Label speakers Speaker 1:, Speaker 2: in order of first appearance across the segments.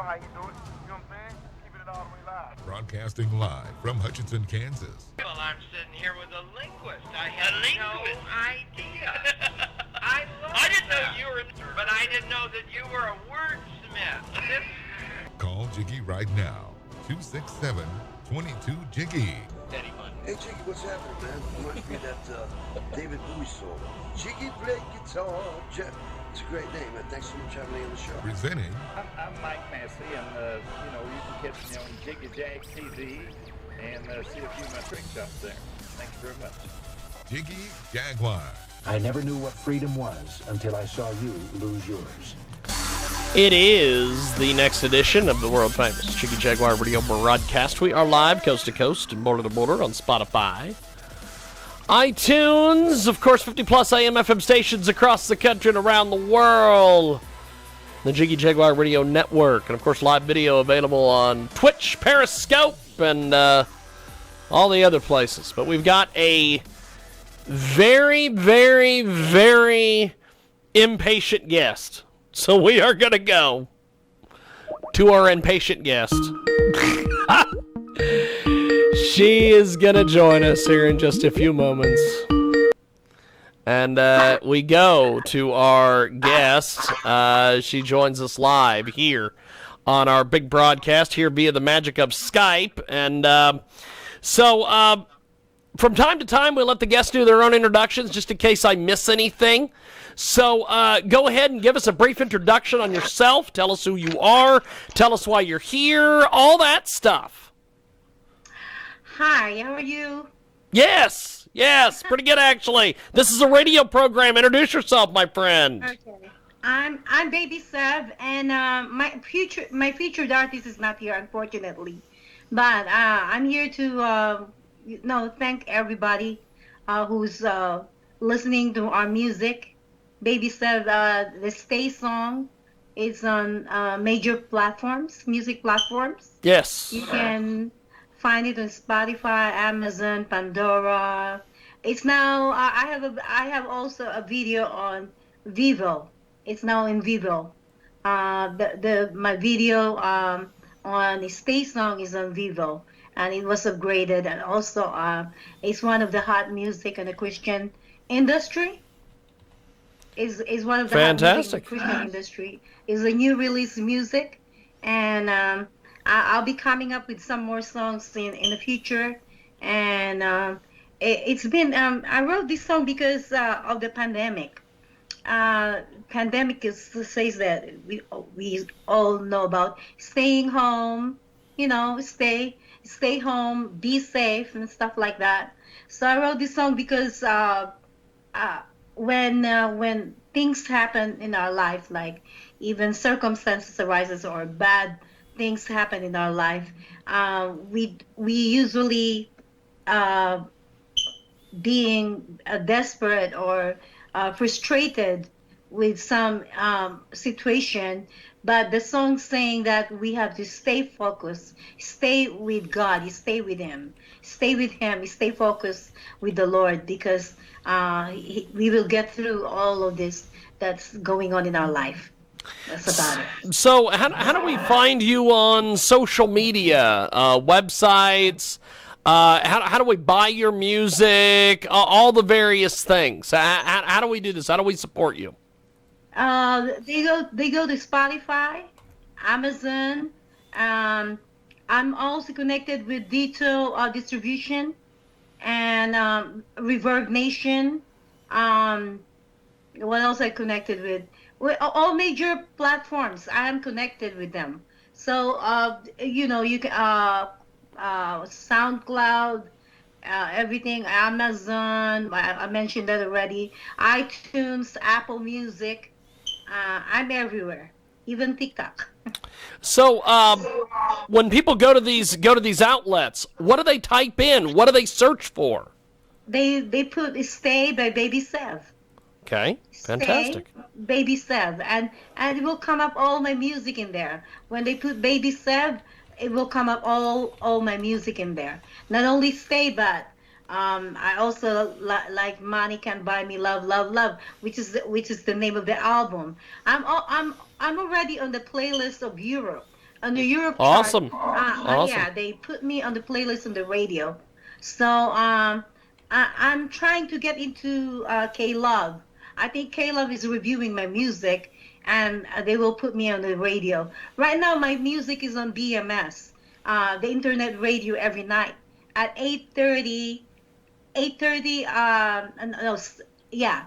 Speaker 1: how you do it. You know what I'm saying? Keeping it all the way live.
Speaker 2: Broadcasting live from Hutchinson, Kansas.
Speaker 3: Well, I'm sitting here with a linguist. I had no idea. I didn't know you were, but I didn't know that you were a wordsmith.
Speaker 2: Call Jiggy right now. 267-22-JIGGY.
Speaker 4: Hey Jiggy, what's happening, man? Reminds me of that David Bowie song. Jiggy play guitar. It's a great name, man. Thanks so much for having me on the show.
Speaker 2: Presenting
Speaker 5: I'm Mike Massey, and you can catch me on KJAG TV and see a few of my trick shots there. Thank you very much.
Speaker 2: Jiggy Jaguar.
Speaker 6: I never knew what freedom was until I saw you lose yours.
Speaker 7: It is the next edition of the world famous Jiggy Jaguar Radio broadcast. We are live coast to coast and border to border on Spotify, iTunes, of course, 50-plus AM FM stations across the country and around the world. The Jiggy Jaguar Radio Network. And, of course, live video available on Twitch, Periscope, and all the other places. But we've got a very, very, very impatient guest. So we are going to go to our impatient guest. She is going to join us here in just a few moments. And we go to our guest. She joins us live here on our big broadcast here via the magic of Skype. And so from time to time, we let the guests do their own introductions just in case I miss anything. So go ahead and give us a brief introduction on yourself. Tell us who you are. Tell us why you're here. All that stuff.
Speaker 8: Hi, how are you?
Speaker 7: Yes, pretty good actually. This is a radio program. Introduce yourself, my friend.
Speaker 8: Okay. I'm Baby Sev, and my featured artist is not here, unfortunately. But I'm here to thank everybody who's listening to our music. Baby Sev, the Stay song is on major platforms, music platforms.
Speaker 7: Yes.
Speaker 8: You can find it on Spotify, Amazon, Pandora. It's now. I have also a video on Vivo. It's now in Vivo. My video on the Stay song is on Vivo, and it was upgraded. And also, it's one of the hot music in the Christian industry. Is one of the
Speaker 7: fantastic
Speaker 8: hot music in the Christian industry. Is a new release music, and I'll be coming up with some more songs in the future. And it's been I wrote this song because of the pandemic. Pandemic says that we all know about staying home, stay home, be safe and stuff like that. So I wrote this song because when things happen in our life, like even circumstances arises or bad things happen in our life, we usually being desperate or frustrated with some situation, but the song saying that we have to stay focused, stay with God, stay with Him, stay focused with the Lord, because we will get through all of this that's going on in our life. That's about it.
Speaker 7: So how do we find you on social media, websites? How do we buy your music? All the various things. How do we do this? How do we support you?
Speaker 8: They go to Spotify, Amazon. I'm also connected with Dito Distribution and Reverb Nation. What else I connected with? All major platforms. I am connected with them. So you can SoundCloud, everything, Amazon. I mentioned that already. iTunes, Apple Music. I'm everywhere, even TikTok.
Speaker 7: So when people go to these outlets, what do they type in? What do they search for?
Speaker 8: They put "Stay" by Baby Sev.
Speaker 7: Okay, fantastic.
Speaker 8: Stay, Baby Sev, and it will come up all my music in there. When they put Baby Sev, it will come up all my music in there. Not only Stay, but I also like Money Can Buy Me Love, Love, Love, which is the name of the album. I'm already on the playlist of Europe. on the Europe
Speaker 7: Awesome.
Speaker 8: chart.
Speaker 7: Awesome.
Speaker 8: Yeah, they put me on the playlist on the radio. So I'm trying to get into K-Love. I think K-Love is reviewing my music, and they will put me on the radio. Right now, my music is on BMS, the internet radio every night at 8:30. 8:30. No, yeah,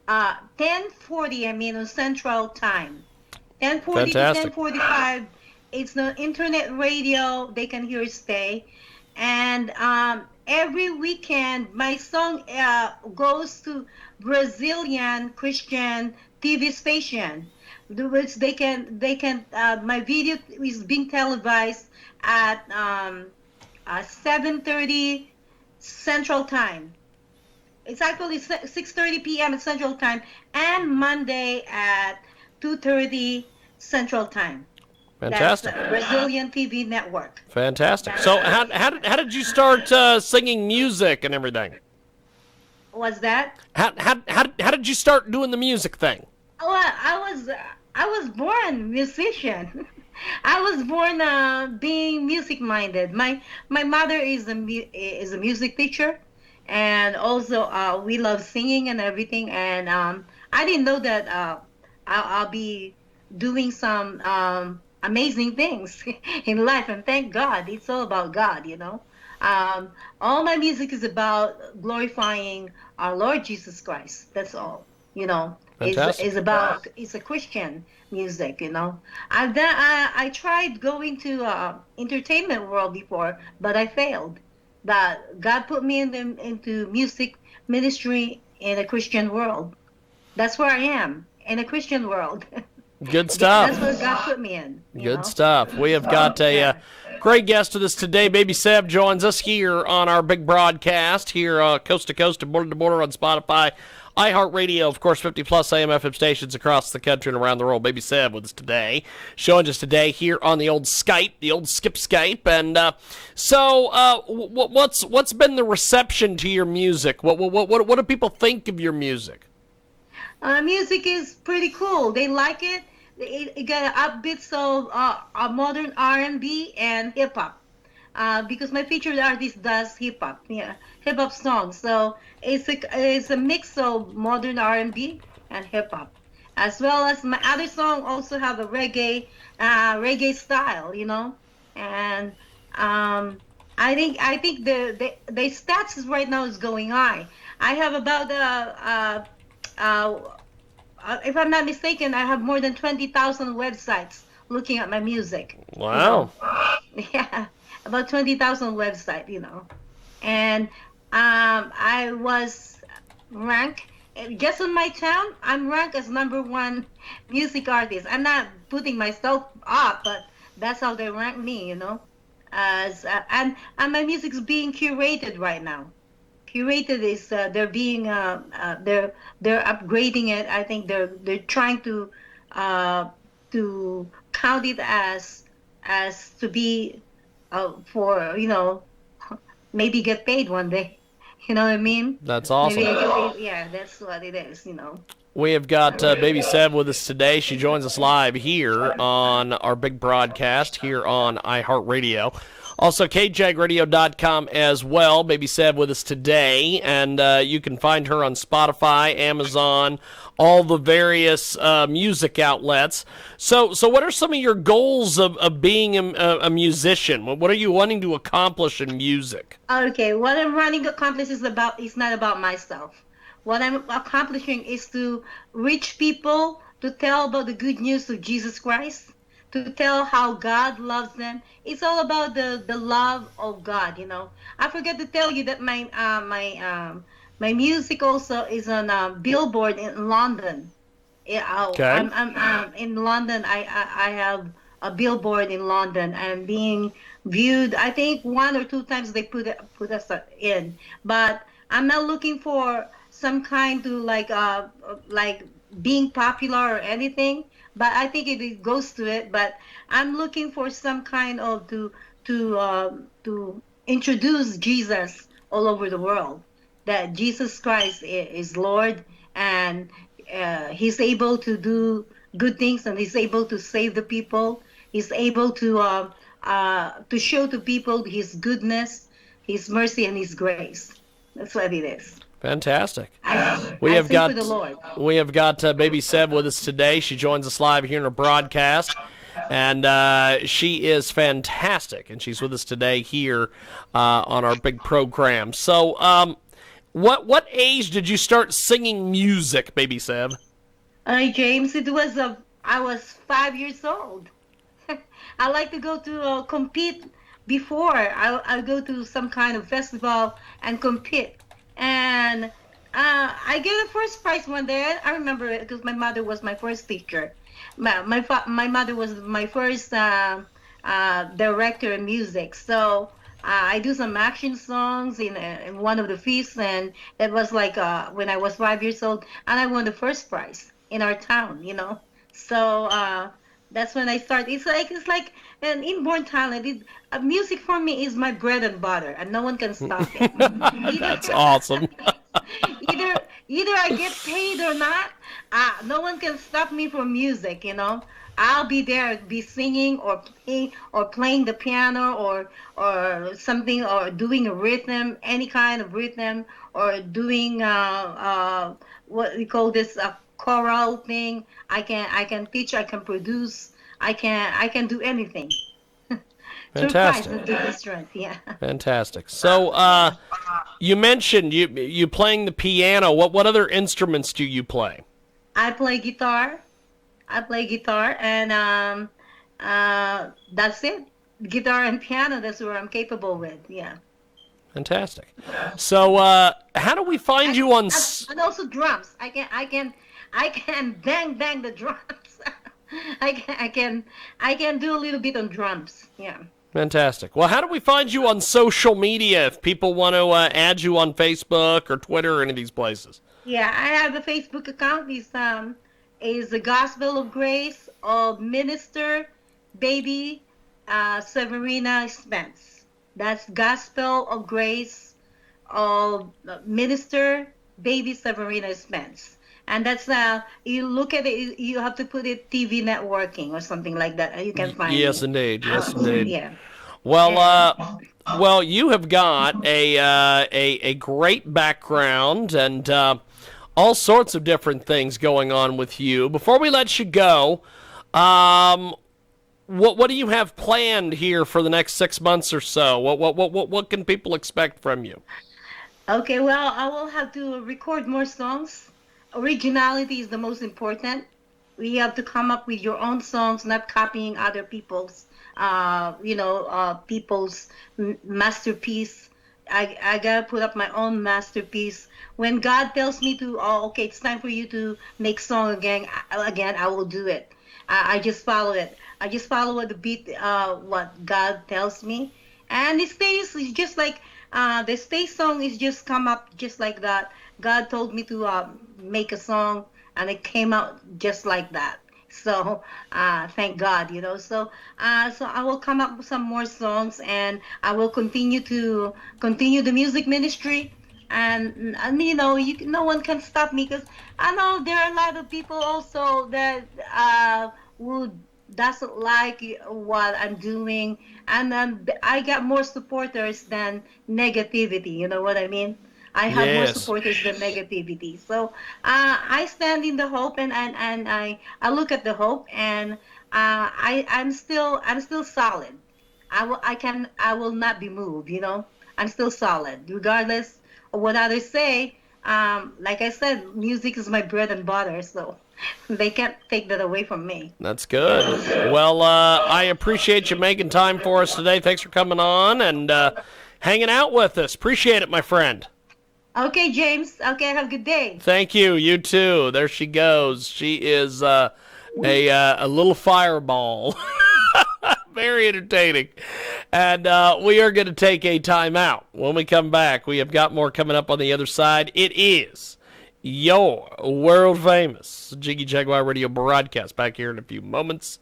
Speaker 8: 10:40. I mean, on Central Time. 10:40 to
Speaker 7: Fantastic.
Speaker 8: 10:45. It's the internet radio. They can hear it stay. And every weekend, my song goes to Brazilian Christian TV station, which they can my video is being televised at 7:30 Central Time. It's actually 6:30 p.m. at Central Time, and Monday at 2:30 Central Time.
Speaker 7: Fantastic.
Speaker 8: That's Brazilian TV network.
Speaker 7: Fantastic. So how did you start singing music and everything?
Speaker 8: What's that?
Speaker 7: How did you start doing the music thing?
Speaker 8: Oh, I was born musician. I was born being music minded. My mother is a music teacher, and also we love singing and everything. And I didn't know that I'll be doing some amazing things in life, and thank God, it's all about God, you know. All my music is about glorifying our Lord Jesus Christ. That's all, you know. It's a Christian music, you know. I tried going to entertainment world before, but I failed. But God put me into music ministry in a Christian world. That's where I am, in a Christian world.
Speaker 7: Good stuff.
Speaker 8: That's what God put me in.
Speaker 7: Good stuff. We have got a great guest with us today. Baby Seb joins us here on our big broadcast here coast to coast and border to border on Spotify, iHeartRadio, of course, 50-plus AM FM stations across the country and around the world. Baby Seb with us today, showing us today here on the old Skype, the old Skip Skype. And what's been the reception to your music? What do people think of your music?
Speaker 8: Music is pretty cool. They like it. It got upbeats of modern R&B and hip hop. Because my featured artist does hip hop songs. So it's a mix of modern R&B and hip hop, as well as my other song also have a reggae style, you know. And I think the stats right now is going high. I have about if I'm not mistaken, I have more than 20,000 websites looking at my music.
Speaker 7: Wow.
Speaker 8: You know? Yeah, about 20,000 websites, you know. And I was ranked, just in my town, I'm ranked as #1 music artist. I'm not putting myself up, but that's how they rank me, you know. And my music's being curated right now. Curated is they're being they're upgrading it. I think they're trying to count it as to be for, you know, maybe get paid one day. You know what I mean?
Speaker 7: That's awesome.
Speaker 8: Maybe I get paid. Yeah, that's what it is. You know.
Speaker 7: We have got Baby Seb with us today. She joins us live here on our big broadcast here on iHeartRadio. Also, KJAGradio.com as well. Baby Seb with us today, and you can find her on Spotify, Amazon, all the various music outlets. So what are some of your goals of being a musician? What are you wanting to accomplish in music?
Speaker 8: Okay, what I'm running to accomplish is not about myself. What I'm accomplishing is to reach people, to tell about the good news of Jesus Christ, to tell how God loves them. It's all about the love of God, you know. I forgot to tell you that my music also is on a billboard in London. Yeah,
Speaker 7: Okay.
Speaker 8: I'm in London. I have a billboard in London. I'm being viewed. I think 1 or 2 times they put us in, but I'm not looking for some kind to like being popular or anything. But I think it goes to it. But I'm looking for some kind of to introduce Jesus all over the world. That Jesus Christ is Lord, and He's able to do good things, and He's able to save the people. He's able to show to people His goodness, His mercy, and His grace. That's what it is.
Speaker 7: Fantastic.
Speaker 8: I sing for the Lord.
Speaker 7: We have got Baby Seb with us today. She joins us live here in our broadcast, and she is fantastic. And she's with us today here on our big program. So, what age did you start singing music, Baby Seb?
Speaker 8: James, I was 5 years old. I like to go to compete before. I go to some kind of festival and compete. And I get a first prize one day. I remember it because my mother was my first teacher. My mother was my first director in music. So I do some action songs in one of the feasts, and it was like when I was 5 years old, and I won the first prize in our town. So that's when I started. It's like an inborn talent. Music for me is my bread and butter, and no one can stop it.
Speaker 7: That's awesome.
Speaker 8: either I get paid or not, no one can stop me from music. I'll be there, be singing or playing the piano or something, or doing a rhythm, any kind of rhythm, or doing what we call this choral thing. I can teach, I can produce, I can do anything.
Speaker 7: Fantastic.
Speaker 8: Yeah.
Speaker 7: Fantastic. So you mentioned you playing the piano. What other instruments do you play?
Speaker 8: I play guitar, and that's it. Guitar and piano. That's what I'm capable with. Yeah.
Speaker 7: Fantastic. So how do we find you on?
Speaker 8: And also drums. I can bang the drums. I can do a little bit on drums. Yeah.
Speaker 7: Fantastic. Well, how do we find you on social media if people want to add you on Facebook or Twitter or any of these places?
Speaker 8: Yeah, I have a Facebook account. Is the Gospel of Grace of Minister Baby Severina Spence. That's Gospel of Grace of Minister Baby Severina Spence. And that's you look at it, you have to put it TV networking or something like that. You can find
Speaker 7: Yes,
Speaker 8: it.
Speaker 7: indeed. Yes, indeed.
Speaker 8: Yeah.
Speaker 7: Well, you have got a great background and all sorts of different things going on with you. Before we let you go, what do you have planned here for the next 6 months or so? What can people expect from you?
Speaker 8: Okay, well, I will have to record more songs. Originality is the most important. We have to come up with your own songs, not copying other people's, people's masterpiece. I gotta put up my own masterpiece. When God tells me to, okay, it's time for you to make song again, I will do it. I just follow it. I just follow what the beat, what God tells me, and it stays just like the stay song is just come up just like that. God told me to make a song, and it came out just like that. So thank God, So I will come up with some more songs, and I will continue the music ministry, and no one can stop me, because I know there are a lot of people also that doesn't like what I'm doing, and I got more supporters than negativity. You know what I mean? I have more supporters than negativity. So I stand in the hope, and I look at the hope, and I'm still solid. I will not be moved. I'm still solid, regardless of what others say. Like I said, music is my bread and butter, so they can't take that away from me.
Speaker 7: That's good. Well, I appreciate you making time for us today. Thanks for coming on and hanging out with us. Appreciate it, my friend.
Speaker 8: Okay, James. Okay, have a good day.
Speaker 7: Thank you. You too. There she goes. She is a little fireball. Very entertaining. And we are going to take a timeout. When we come back, we have got more coming up on the other side. It is your world-famous Jiggy Jaguar radio broadcast back here in a few moments.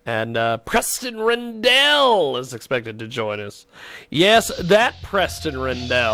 Speaker 7: And Preston Rendell is expected to join us. Yes, that Preston Rendell.